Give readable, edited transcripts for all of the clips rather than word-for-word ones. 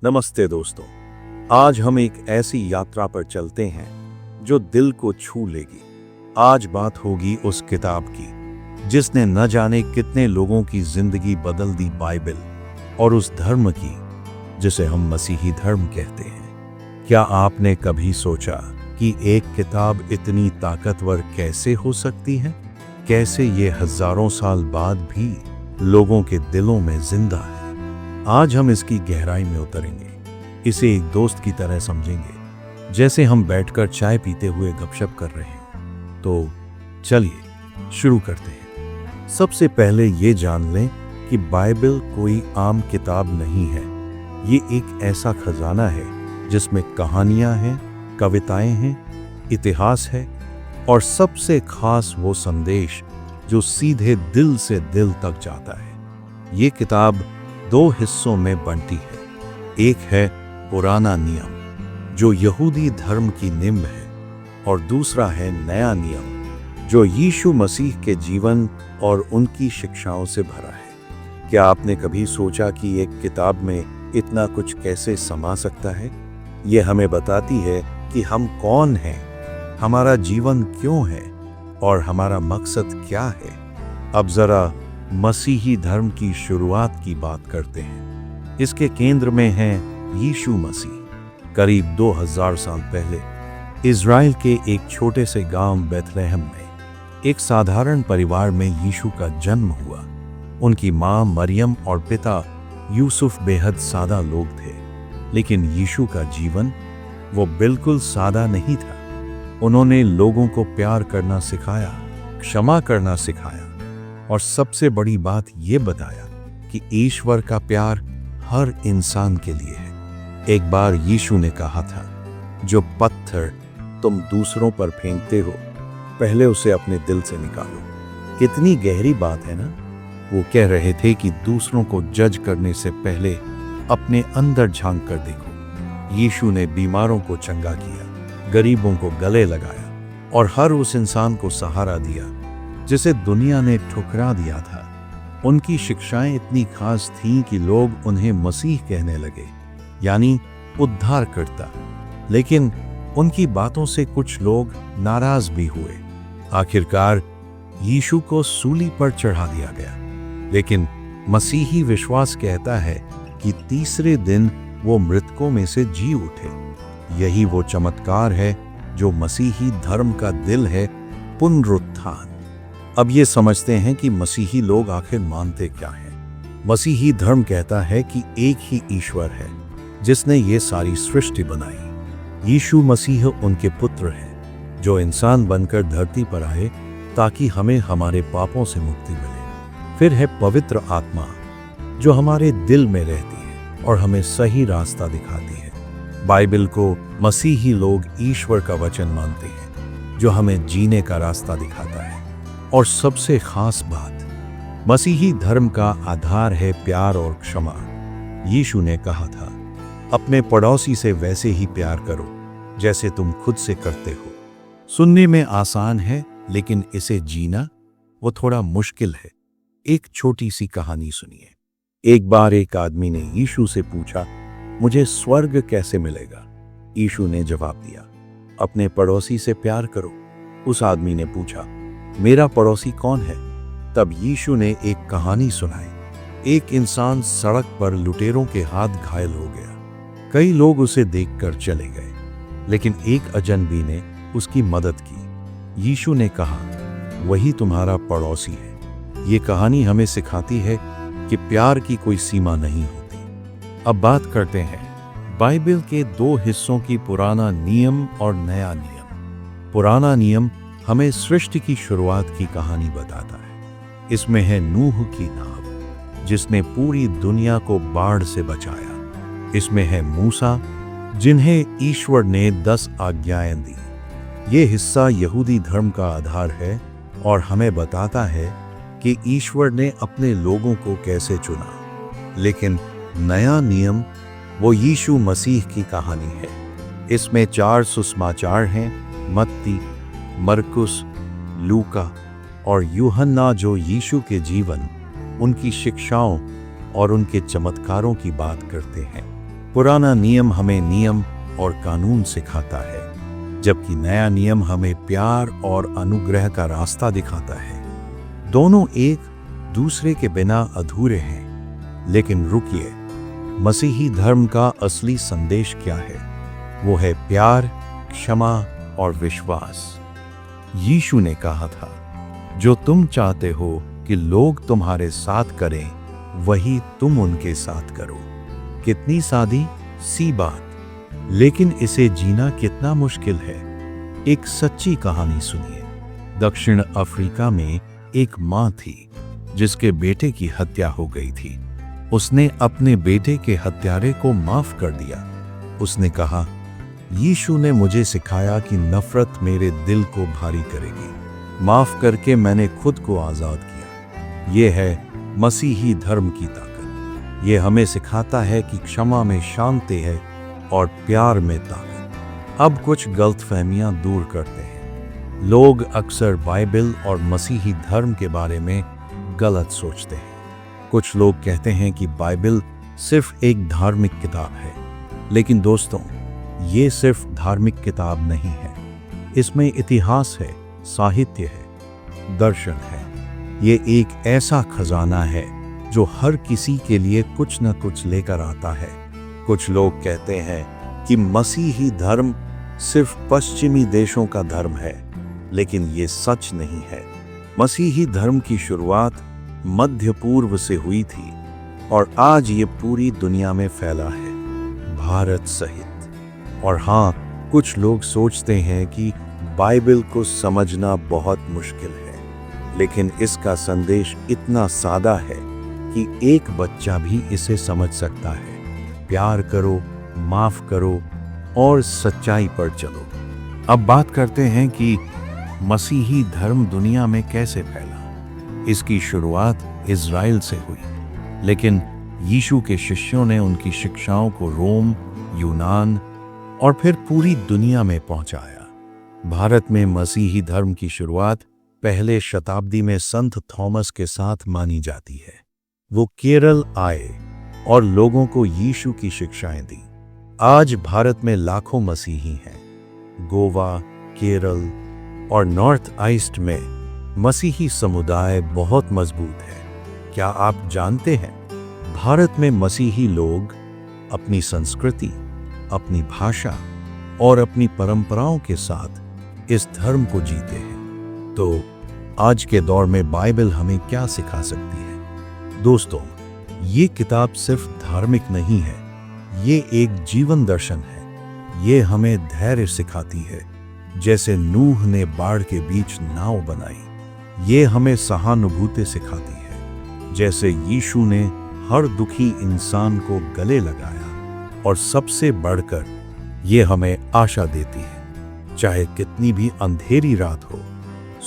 नमस्ते दोस्तों, आज हम एक ऐसी यात्रा पर चलते हैं जो दिल को छू लेगी। आज बात होगी उस किताब की जिसने न जाने कितने लोगों की जिंदगी बदल दी, बाइबल, और उस धर्म की जिसे हम मसीही धर्म कहते हैं। क्या आपने कभी सोचा कि एक किताब इतनी ताकतवर कैसे हो सकती है? कैसे ये हजारों साल बाद भी लोगों के दिलों में जिंदा है? आज हम इसकी गहराई में उतरेंगे, इसे एक दोस्त की तरह समझेंगे, जैसे हम बैठकर चाय पीते हुए गपशप कर रहे हैं। तो चलिए शुरू करते हैं। सबसे पहले ये जान लें कि बाइबल कोई आम किताब नहीं है। ये एक ऐसा खजाना है जिसमें कहानियां हैं, कविताएं हैं, इतिहास है और सबसे खास वो संदेश जो सीधे दिल से दिल तक जाता है। ये किताब दो हिस्सों में बंटी है। एक है पुराना नियम जो यहूदी धर्म की नींव है और दूसरा है नया नियम जो यीशु मसीह के जीवन और उनकी शिक्षाओं से भरा है। क्या आपने कभी सोचा कि एक किताब में इतना कुछ कैसे समा सकता है? ये हमें बताती है कि हम कौन हैं, हमारा जीवन क्यों है और हमारा मकसद क्या है। अब जरा मसीही धर्म की शुरुआत की बात करते हैं। इसके केंद्र में है यीशु मसीह। करीब 2000 साल पहले इज़राइल के एक छोटे से गांव बेथलेहम में एक साधारण परिवार में यीशु का जन्म हुआ। उनकी मां मरियम और पिता यूसुफ बेहद सादा लोग थे, लेकिन यीशु का जीवन वो बिल्कुल सादा नहीं था। उन्होंने लोगों को प्यार करना सिखाया, क्षमा करना सिखाया और सबसे बड़ी बात ये बताया कि ईश्वर का प्यार हर इंसान के लिए है। एक बार यीशु ने कहा था, जो पत्थर तुम दूसरों पर फेंकते हो, पहले उसे अपने दिल से निकालो। कितनी गहरी बात है ना? वो कह रहे थे कि दूसरों को जज करने से पहले अपने अंदर झांक कर देखो। यीशु ने बीमारों को चंगा किया, गरीबों को गले लगाया और हर उस इंसान को सहारा दिया जिसे दुनिया ने ठुकरा दिया था। उनकी शिक्षाएं इतनी खास थीं कि लोग उन्हें मसीह कहने लगे, यानी उद्धारकर्ता। लेकिन उनकी बातों से कुछ लोग नाराज भी हुए। आखिरकार यीशु को सूली पर चढ़ा दिया गया। लेकिन मसीही विश्वास कहता है कि तीसरे दिन वो मृतकों में से जी उठे। यही वो चमत्कार है जो मसीही धर्म का दिल है, पुनरुत्थान। अब ये समझते हैं कि मसीही लोग आखिर मानते क्या हैं। मसीही धर्म कहता है कि एक ही ईश्वर है जिसने ये सारी सृष्टि बनाई। यीशु मसीह उनके पुत्र हैं जो इंसान बनकर धरती पर आए ताकि हमें हमारे पापों से मुक्ति मिले। फिर है पवित्र आत्मा जो हमारे दिल में रहती है और हमें सही रास्ता दिखाती है। बाइबल को मसीही लोग ईश्वर का वचन मानते हैं जो हमें जीने का रास्ता दिखाता है। और सबसे खास बात, मसीही धर्म का आधार है प्यार और क्षमा। यीशु ने कहा था, अपने पड़ोसी से वैसे ही प्यार करो जैसे तुम खुद से करते हो। सुनने में आसान है, लेकिन इसे जीना वो थोड़ा मुश्किल है। एक छोटी सी कहानी सुनिए। एक बार एक आदमी ने यीशु से पूछा, मुझे स्वर्ग कैसे मिलेगा? यीशु ने जवाब दिया, अपने पड़ोसी से प्यार करो। उस आदमी ने पूछा, मेरा पड़ोसी कौन है? तब यीशु ने एक कहानी सुनाई। एक इंसान सड़क पर लुटेरों के हाथ घायल हो गया। कई लोग उसे देखकर चले गए, लेकिन एक अजनबी ने उसकी मदद की। यीशु ने कहा, वही तुम्हारा पड़ोसी है। ये कहानी हमें सिखाती है कि प्यार की कोई सीमा नहीं होती। अब बात करते हैं बाइबल के दो हिस्सों की, पुराना नियम और नया नियम। पुराना नियम हमें सृष्टि की शुरुआत की कहानी बताता है। इसमें है नूह की नाव जिसने पूरी दुनिया को बाढ़ से बचाया। इसमें है मूसा जिन्हें ईश्वर ने 10 आज्ञाएं दी। ये हिस्सा यहूदी धर्म का आधार है और हमें बताता है कि ईश्वर ने अपने लोगों को कैसे चुना। लेकिन नया नियम वो यीशु मसीह की कहानी है। इसमें 4 सुसमाचार हैं, मत्ती, मरकुस, लूका और यूहन्ना, जो यीशु के जीवन, उनकी शिक्षाओं और उनके चमत्कारों की बात करते हैं। पुराना नियम हमें नियम और कानून सिखाता है, जबकि नया नियम हमें प्यार और अनुग्रह का रास्ता दिखाता है। दोनों एक दूसरे के बिना अधूरे हैं। लेकिन रुकिए, मसीही धर्म का असली संदेश क्या है? वो है प्यार, क्षमा और विश्वास। यीशु ने कहा था, जो तुम चाहते हो कि लोग तुम्हारे साथ करें, वही तुम उनके साथ करो। कितनी सादी सी बात, लेकिन इसे जीना कितना मुश्किल है। एक सच्ची कहानी सुनिए। दक्षिण अफ्रीका में एक माँ थी जिसके बेटे की हत्या हो गई थी। उसने अपने बेटे के हत्यारे को माफ कर दिया। उसने कहा, यीशु ने मुझे सिखाया कि नफरत मेरे दिल को भारी करेगी। माफ करके मैंने खुद को आजाद किया। ये है मसीही धर्म की ताकत। ये हमें सिखाता है कि क्षमा में शांति है और प्यार में ताकत। अब कुछ गलतफहमियां दूर करते हैं। लोग अक्सर बाइबल और मसीही धर्म के बारे में गलत सोचते हैं। कुछ लोग कहते हैं कि बाइबल सिर्फ एक धार्मिक किताब है, लेकिन दोस्तों, ये सिर्फ धार्मिक किताब नहीं है। इसमें इतिहास है, साहित्य है, दर्शन है। ये एक ऐसा खजाना है जो हर किसी के लिए कुछ न कुछ लेकर आता है। कुछ लोग कहते हैं कि मसीही धर्म सिर्फ पश्चिमी देशों का धर्म है, लेकिन ये सच नहीं है। मसीही धर्म की शुरुआत मध्य पूर्व से हुई थी और आज ये पूरी दुनिया में फैला है, भारत सहित। और हाँ, कुछ लोग सोचते हैं कि बाइबल को समझना बहुत मुश्किल है, लेकिन इसका संदेश इतना सादा है कि एक बच्चा भी इसे समझ सकता है। प्यार करो, माफ करो और सच्चाई पर चलो। अब बात करते हैं कि मसीही धर्म दुनिया में कैसे फैला। इसकी शुरुआत इज़राइल से हुई, लेकिन यीशु के शिष्यों ने उनकी शिक्षाओं को रोम, यूनान और फिर पूरी दुनिया में पहुंचाया। भारत में मसीही धर्म की शुरुआत पहले शताब्दी में संत थॉमस के साथ मानी जाती है। वो केरल आए और लोगों को यीशु की शिक्षाएं दी। आज भारत में लाखों मसीही हैं। गोवा, केरल और नॉर्थ ईस्ट में मसीही समुदाय बहुत मजबूत है। क्या आप जानते हैं, भारत में मसीही लोग अपनी संस्कृति, अपनी भाषा और अपनी परंपराओं के साथ इस धर्म को जीते हैं। तो आज के दौर में बाइबल हमें क्या सिखा सकती है? दोस्तों, ये किताब सिर्फ धार्मिक नहीं है, ये एक जीवन दर्शन है। ये हमें धैर्य सिखाती है, जैसे नूह ने बाढ़ के बीच नाव बनाई। ये हमें सहानुभूति सिखाती है, जैसे यीशु ने हर दुखी इंसान को गले लगाया। और सबसे बढ़कर ये हमें आशा देती है, चाहे कितनी भी अंधेरी रात हो,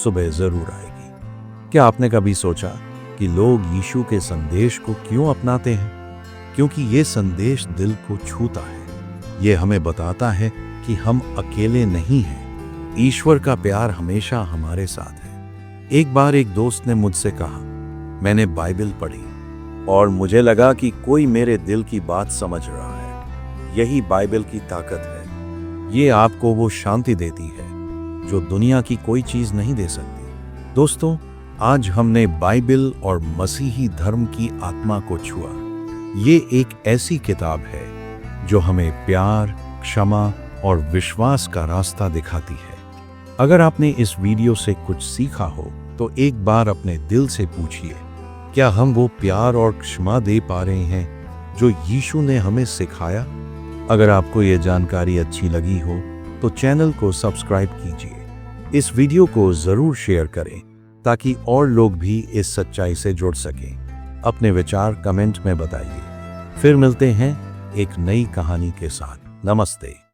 सुबह जरूर आएगी। क्या आपने कभी सोचा कि लोग यीशु के संदेश को क्यों अपनाते हैं? क्योंकि ये संदेश दिल को छूता है। ये हमें बताता है कि हम अकेले नहीं हैं। ईश्वर का प्यार हमेशा हमारे साथ है। एक बार एक दोस्त ने मुझसे कहा, मैंने बाइबल पढ़ी और मुझे लगा कि कोई मेरे दिल की बात समझ रहा है। यही बाइबल की ताकत है। ये आपको वो शांति देती है जो दुनिया की कोई चीज नहीं दे सकती। दोस्तों, आज हमने बाइबल और मसीही धर्म की आत्मा को छुआ। ये एक ऐसी किताब है जो हमें प्यार, क्षमा और विश्वास का रास्ता दिखाती है। अगर आपने इस वीडियो से कुछ सीखा हो तो एक बार अपने दिल से पूछिए, क्या हम वो प्यार और क्षमा दे पा रहे हैं जो यीशु ने हमें सिखाया? अगर आपको ये जानकारी अच्छी लगी हो तो चैनल को सब्सक्राइब कीजिए। इस वीडियो को जरूर शेयर करें ताकि और लोग भी इस सच्चाई से जुड़ सकें। अपने विचार कमेंट में बताइए। फिर मिलते हैं एक नई कहानी के साथ। नमस्ते।